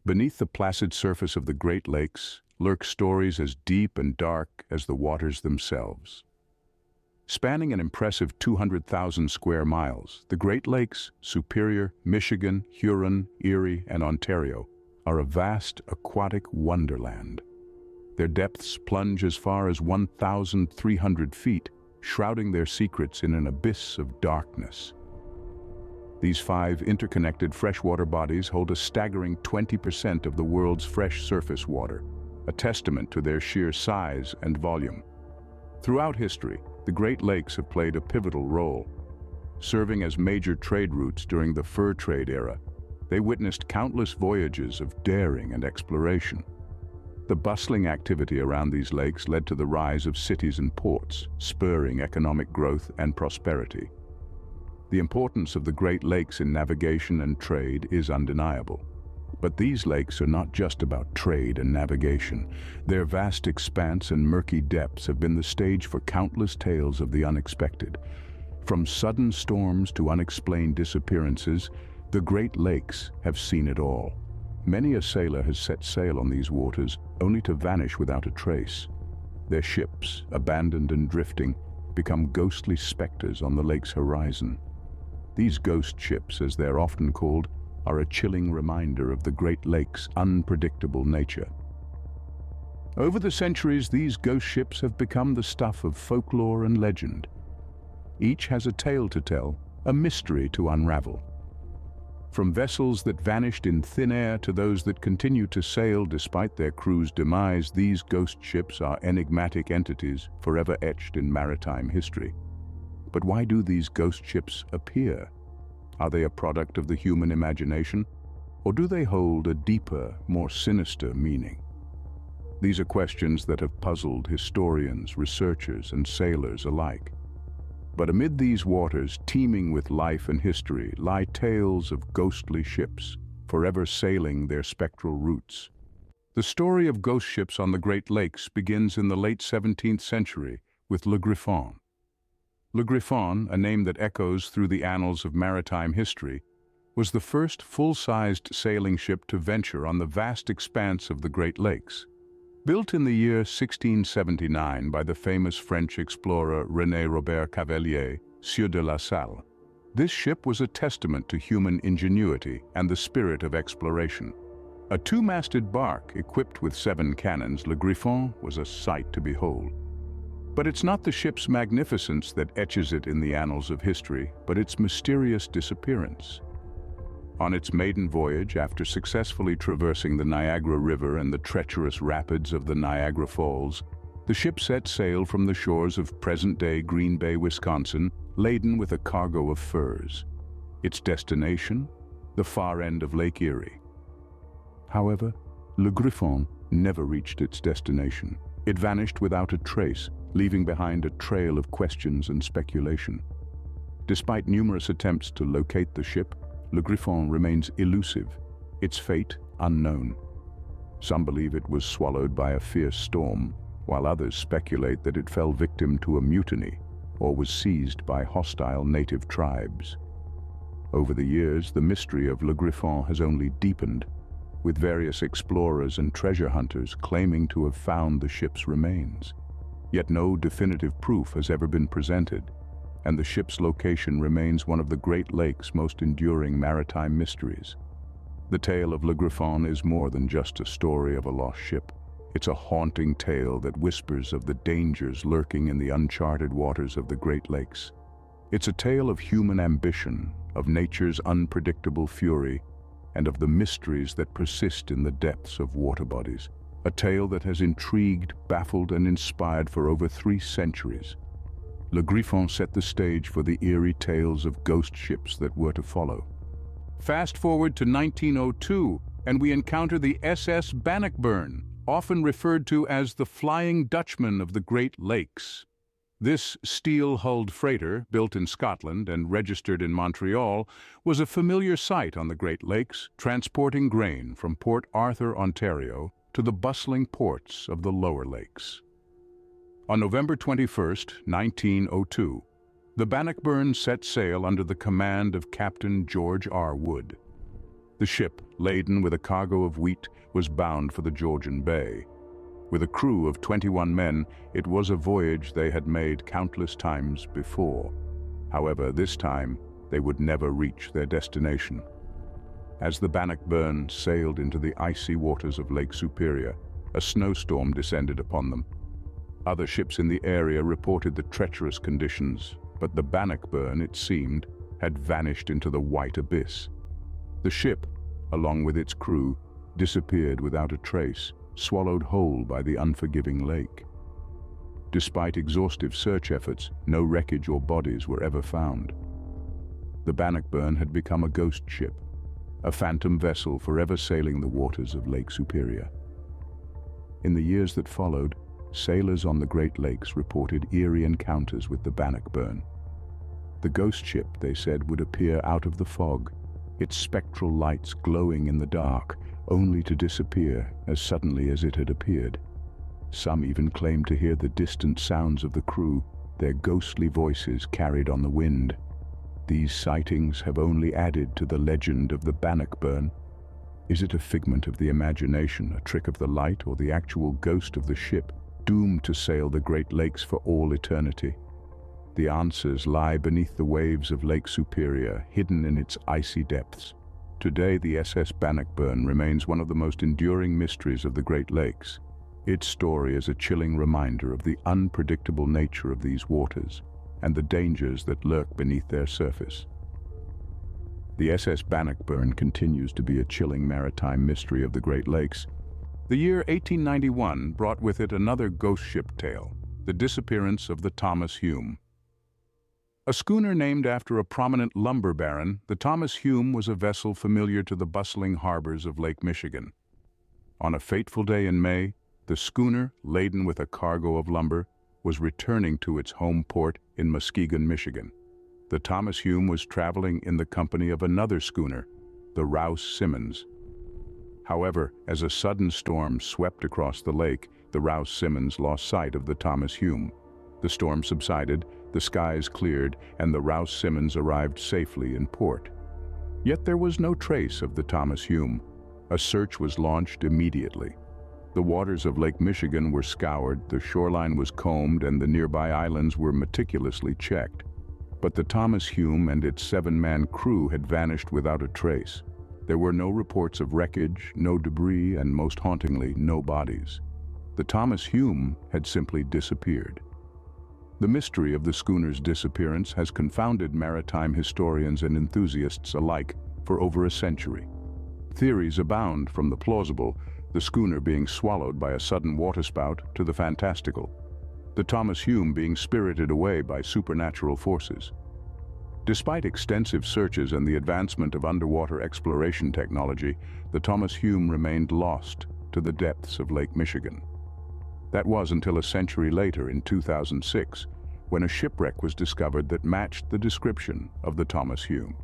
Beneath the placid surface of the Great Lakes lurk stories as deep and dark as the waters themselves. Spanning an impressive 200,000 square miles, the Great Lakes, Superior, Michigan, Huron, Erie, and Ontario, are a vast aquatic wonderland. Their depths plunge as far as 1,300 feet, shrouding their secrets in an abyss of darkness. These five interconnected freshwater bodies hold a staggering 20% of the world's fresh surface water, a testament to their sheer size and volume. Throughout history, the Great Lakes have played a pivotal role. Serving as major trade routes during the fur trade era, they witnessed countless voyages of daring and exploration. The bustling activity around these lakes led to the rise of cities and ports, spurring economic growth and prosperity. The importance of the Great Lakes in navigation and trade is undeniable. But these lakes are not just about trade and navigation. Their vast expanse and murky depths have been the stage for countless tales of the unexpected. From sudden storms to unexplained disappearances, the Great Lakes have seen it all. Many a sailor has set sail on these waters only to vanish without a trace. Their ships, abandoned and drifting, become ghostly specters on the lake's horizon. These ghost ships, as they're often called, are a chilling reminder of the Great Lakes' unpredictable nature. Over the centuries, these ghost ships have become the stuff of folklore and legend. Each has a tale to tell, a mystery to unravel. From vessels that vanished in thin air to those that continue to sail despite their crew's demise, these ghost ships are enigmatic entities forever etched in maritime history. But why do these ghost ships appear? Are they a product of the human imagination, or do they hold a deeper, more sinister meaning? These are questions that have puzzled historians, researchers, and sailors alike. But amid these waters, teeming with life and history, lie tales of ghostly ships, forever sailing their spectral routes. The story of ghost ships on the Great Lakes begins in the late 17th century with Le Griffon. Le Griffon, a name that echoes through the annals of maritime history, was the first full-sized sailing ship to venture on the vast expanse of the Great Lakes. Built in the year 1679 by the famous French explorer René Robert Cavelier, Sieur de la Salle, this ship was a testament to human ingenuity and the spirit of exploration. A two-masted bark equipped with 7 cannons, Le Griffon was a sight to behold. But it's not the ship's magnificence that etches it in the annals of history, but its mysterious disappearance. On its maiden voyage, after successfully traversing the Niagara River and the treacherous rapids of the Niagara Falls, the ship set sail from the shores of present-day Green Bay, Wisconsin, laden with a cargo of furs. Its destination? The far end of Lake Erie. However, Le Griffon never reached its destination. It vanished without a trace, leaving behind a trail of questions and speculation. Despite numerous attempts to locate the ship, Le Griffon remains elusive, its fate unknown. Some believe it was swallowed by a fierce storm, while others speculate that it fell victim to a mutiny or was seized by hostile native tribes. Over the years, the mystery of Le Griffon has only deepened, with various explorers and treasure hunters claiming to have found the ship's remains. Yet no definitive proof has ever been presented, and the ship's location remains one of the Great Lakes' most enduring maritime mysteries. The tale of Le Griffon is more than just a story of a lost ship. It's a haunting tale that whispers of the dangers lurking in the uncharted waters of the Great Lakes. It's a tale of human ambition, of nature's unpredictable fury, and of the mysteries that persist in the depths of water bodies. A tale that has intrigued, baffled, and inspired for over 3 centuries. Le Griffon set the stage for the eerie tales of ghost ships that were to follow. Fast forward to 1902, and we encounter the SS Bannockburn, often referred to as the Flying Dutchman of the Great Lakes. This steel-hulled freighter, built in Scotland and registered in Montreal, was a familiar sight on the Great Lakes, transporting grain from Port Arthur, Ontario, to the bustling ports of the lower lakes. On November 21, 1902, the Bannockburn set sail under the command of Captain George R. Wood. The ship, laden with a cargo of wheat, was bound for the Georgian Bay. With a crew of 21 men, it was a voyage they had made countless times before. However, this time, they would never reach their destination. As the Bannockburn sailed into the icy waters of Lake Superior, a snowstorm descended upon them. Other ships in the area reported the treacherous conditions, but the Bannockburn, it seemed, had vanished into the white abyss. The ship, along with its crew, disappeared without a trace, swallowed whole by the unforgiving lake. Despite exhaustive search efforts, no wreckage or bodies were ever found. The Bannockburn had become a ghost ship, a phantom vessel forever sailing the waters of Lake Superior. In the years that followed, sailors on the Great Lakes reported eerie encounters with the Bannockburn. The ghost ship, they said, would appear out of the fog, its spectral lights glowing in the dark, only to disappear as suddenly as it had appeared. Some even claimed to hear the distant sounds of the crew, their ghostly voices carried on the wind. These sightings have only added to the legend of the Bannockburn. Is it a figment of the imagination, a trick of the light, or the actual ghost of the ship, doomed to sail the Great Lakes for all eternity? The answers lie beneath the waves of Lake Superior, hidden in its icy depths. Today, the SS Bannockburn remains one of the most enduring mysteries of the Great Lakes. Its story is a chilling reminder of the unpredictable nature of these waters and the dangers that lurk beneath their surface. The SS Bannockburn continues to be a chilling maritime mystery of the Great Lakes. The year 1891 brought with it another ghost ship tale, the disappearance of the Thomas Hume. A schooner named after a prominent lumber baron, the Thomas Hume was a vessel familiar to the bustling harbors of Lake Michigan. On a fateful day in May, the schooner, laden with a cargo of lumber, was returning to its home port in Muskegon, Michigan. The Thomas Hume was traveling in the company of another schooner, the Rouse Simmons. However, as a sudden storm swept across the lake, the Rouse Simmons lost sight of the Thomas Hume. The storm subsided, the skies cleared, and the Rouse Simmons arrived safely in port. Yet there was no trace of the Thomas Hume. A search was launched immediately. The waters of Lake Michigan were scoured, the shoreline was combed, and the nearby islands were meticulously checked. But the Thomas Hume and its 7-man crew had vanished without a trace. There were no reports of wreckage, no debris, and most hauntingly, no bodies. The Thomas Hume had simply disappeared. The mystery of the schooner's disappearance has confounded maritime historians and enthusiasts alike for over a century. Theories abound, from the plausible, the schooner being swallowed by a sudden waterspout, to the fantastical, the Thomas Hume being spirited away by supernatural forces. Despite extensive searches and the advancement of underwater exploration technology, the Thomas Hume remained lost to the depths of Lake Michigan. That was until a century later, in 2006, when a shipwreck was discovered that matched the description of the Thomas Hume.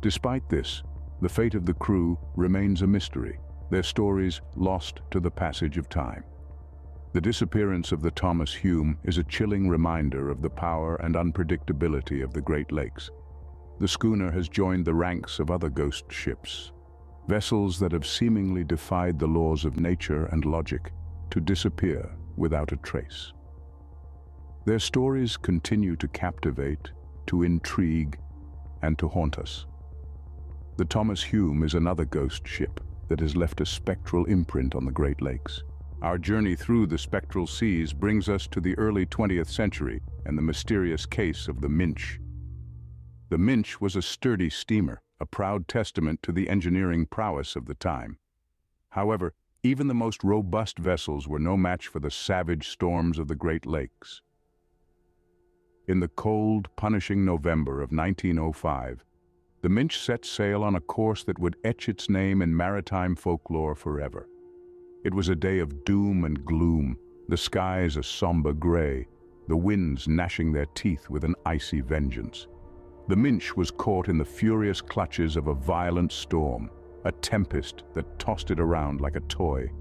Despite this, the fate of the crew remains a mystery, their stories lost to the passage of time. The disappearance of the Thomas Hume is a chilling reminder of the power and unpredictability of the Great Lakes. The schooner has joined the ranks of other ghost ships, vessels that have seemingly defied the laws of nature and logic, to disappear without a trace. Their stories continue to captivate, to intrigue, and to haunt us. The Thomas Hume is another ghost ship that has left a spectral imprint on the Great Lakes. Our journey through the spectral seas brings us to the early 20th century and the mysterious case of the Minch. The Minch was a sturdy steamer, a proud testament to the engineering prowess of the time. However, even the most robust vessels were no match for the savage storms of the Great Lakes. In the cold, punishing November of 1905, the Minch set sail on a course that would etch its name in maritime folklore forever. It was a day of doom and gloom, the skies a somber gray, the winds gnashing their teeth with an icy vengeance. The Minch was caught in the furious clutches of a violent storm, a tempest that tossed it around like a toy.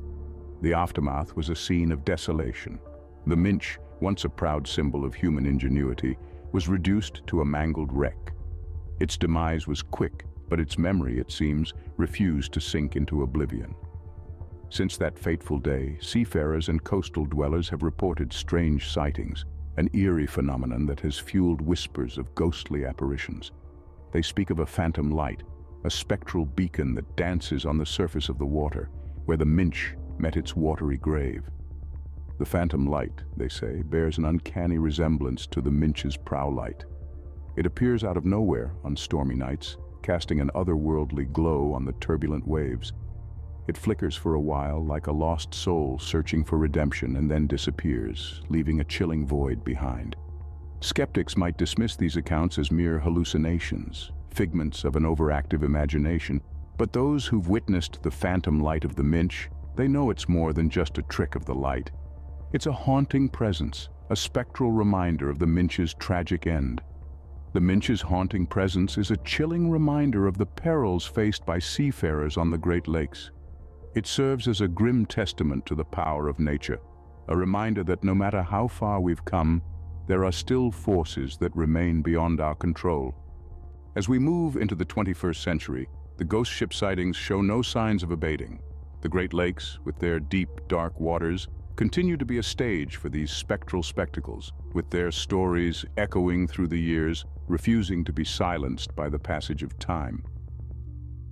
The aftermath was a scene of desolation. The Minch, once a proud symbol of human ingenuity, was reduced to a mangled wreck. Its demise was quick but its memory, it seems, refused to sink into oblivion. Since that fateful day, seafarers and coastal dwellers have reported strange sightings, an eerie phenomenon that has fueled whispers of ghostly apparitions. They speak of a phantom light, a spectral beacon that dances on the surface of the water, where the Minch met its watery grave. The phantom light, they say, bears an uncanny resemblance to the Minch's prow light. It appears out of nowhere on stormy nights, casting an otherworldly glow on the turbulent waves. It flickers for a while like a lost soul searching for redemption and then disappears, leaving a chilling void behind. Skeptics might dismiss these accounts as mere hallucinations, figments of an overactive imagination, but those who've witnessed the phantom light of the Minch, they know it's more than just a trick of the light. It's a haunting presence, a spectral reminder of the Minch's tragic end. The Minch's haunting presence is a chilling reminder of the perils faced by seafarers on the Great Lakes. It serves as a grim testament to the power of nature, a reminder that no matter how far we've come, there are still forces that remain beyond our control. As we move into the 21st century, the ghost ship sightings show no signs of abating. The Great Lakes, with their deep, dark waters, continue to be a stage for these spectral spectacles, with their stories echoing through the years, refusing to be silenced by the passage of time.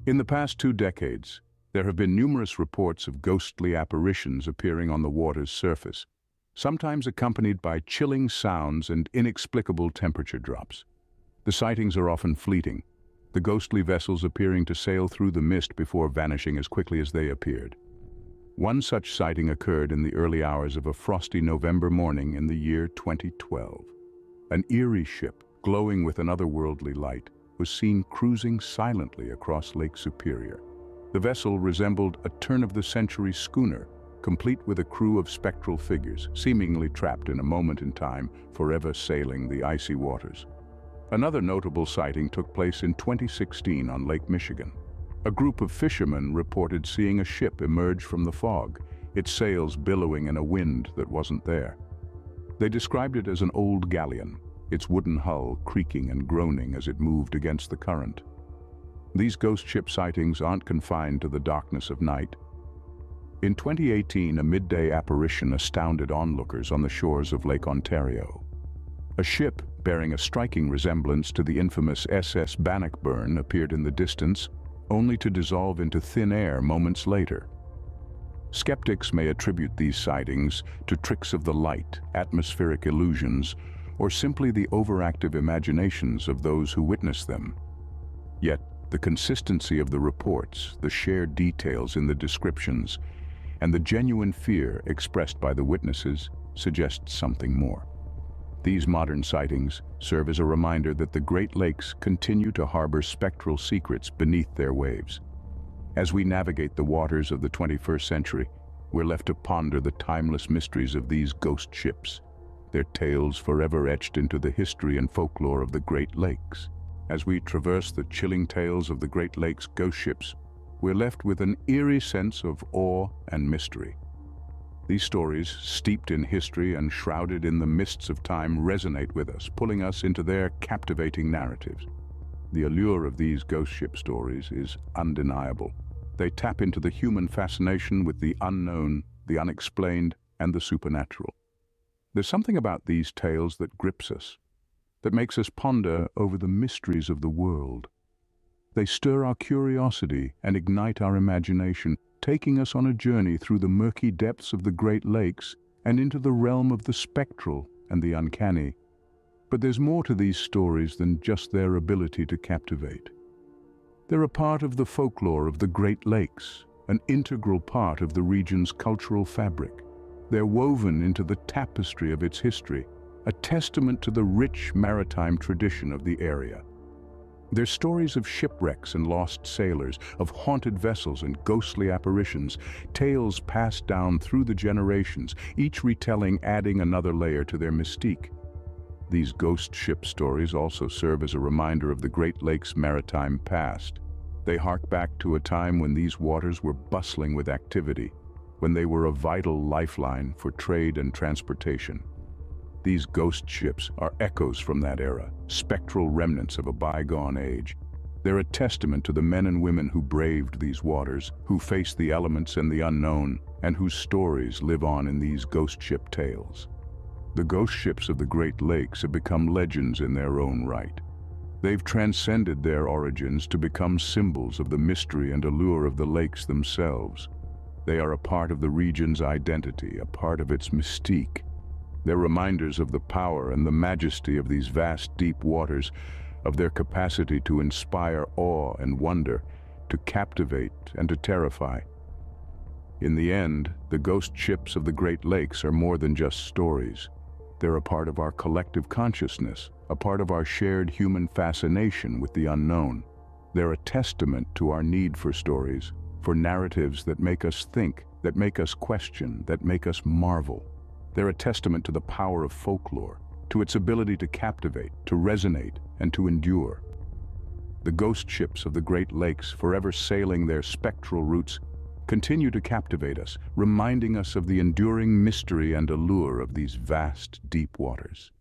In the past 2 decades, there have been numerous reports of ghostly apparitions appearing on the water's surface, sometimes accompanied by chilling sounds and inexplicable temperature drops. The sightings are often fleeting, the ghostly vessels appearing to sail through the mist before vanishing as quickly as they appeared. One such sighting occurred in the early hours of a frosty November morning in the year 2012. An eerie ship, glowing with an otherworldly light, was seen cruising silently across Lake Superior. The vessel resembled a turn-of-the-century schooner, complete with a crew of spectral figures, seemingly trapped in a moment in time, forever sailing the icy waters. Another notable sighting took place in 2016 on Lake Michigan. A group of fishermen reported seeing a ship emerge from the fog, its sails billowing in a wind that wasn't there. They described it as an old galleon, its wooden hull creaking and groaning as it moved against the current. These ghost ship sightings aren't confined to the darkness of night. In 2018, a midday apparition astounded onlookers on the shores of Lake Ontario. A ship bearing a striking resemblance to the infamous SS Bannockburn appeared in the distance, only to dissolve into thin air moments later. Skeptics may attribute these sightings to tricks of the light, atmospheric illusions, or simply the overactive imaginations of those who witness them. Yet, the consistency of the reports, the shared details in the descriptions, and the genuine fear expressed by the witnesses suggests something more. These modern sightings serve as a reminder that the Great Lakes continue to harbor spectral secrets beneath their waves. As we navigate the waters of the 21st century, we're left to ponder the timeless mysteries of these ghost ships, their tales forever etched into the history and folklore of the Great Lakes. As we traverse the chilling tales of the Great Lakes ghost ships, we're left with an eerie sense of awe and mystery. These stories, steeped in history and shrouded in the mists of time, resonate with us, pulling us into their captivating narratives. The allure of these ghost ship stories is undeniable. They tap into the human fascination with the unknown, the unexplained, and the supernatural. There's something about these tales that grips us, that makes us ponder over the mysteries of the world. They stir our curiosity and ignite our imagination, taking us on a journey through the murky depths of the Great Lakes and into the realm of the spectral and the uncanny. But there's more to these stories than just their ability to captivate. They're a part of the folklore of the Great Lakes, an integral part of the region's cultural fabric. They're woven into the tapestry of its history, a testament to the rich maritime tradition of the area. They're stories of shipwrecks and lost sailors, of haunted vessels and ghostly apparitions, tales passed down through the generations, each retelling adding another layer to their mystique. These ghost ship stories also serve as a reminder of the Great Lakes' maritime past. They hark back to a time when these waters were bustling with activity, when they were a vital lifeline for trade and transportation. These ghost ships are echoes from that era, spectral remnants of a bygone age. They're a testament to the men and women who braved these waters, who faced the elements and the unknown, and whose stories live on in these ghost ship tales. The ghost ships of the Great Lakes have become legends in their own right. They've transcended their origins to become symbols of the mystery and allure of the lakes themselves. They are a part of the region's identity, a part of its mystique. They're reminders of the power and the majesty of these vast, deep waters, of their capacity to inspire awe and wonder, to captivate and to terrify. In the end, the ghost ships of the Great Lakes are more than just stories. They're a part of our collective consciousness, a part of our shared human fascination with the unknown. They're a testament to our need for stories, for narratives that make us think, that make us question, that make us marvel. They're a testament to the power of folklore, to its ability to captivate, to resonate, and to endure. The ghost ships of the Great Lakes, forever sailing their spectral routes, continue to captivate us, reminding us of the enduring mystery and allure of these vast, deep waters.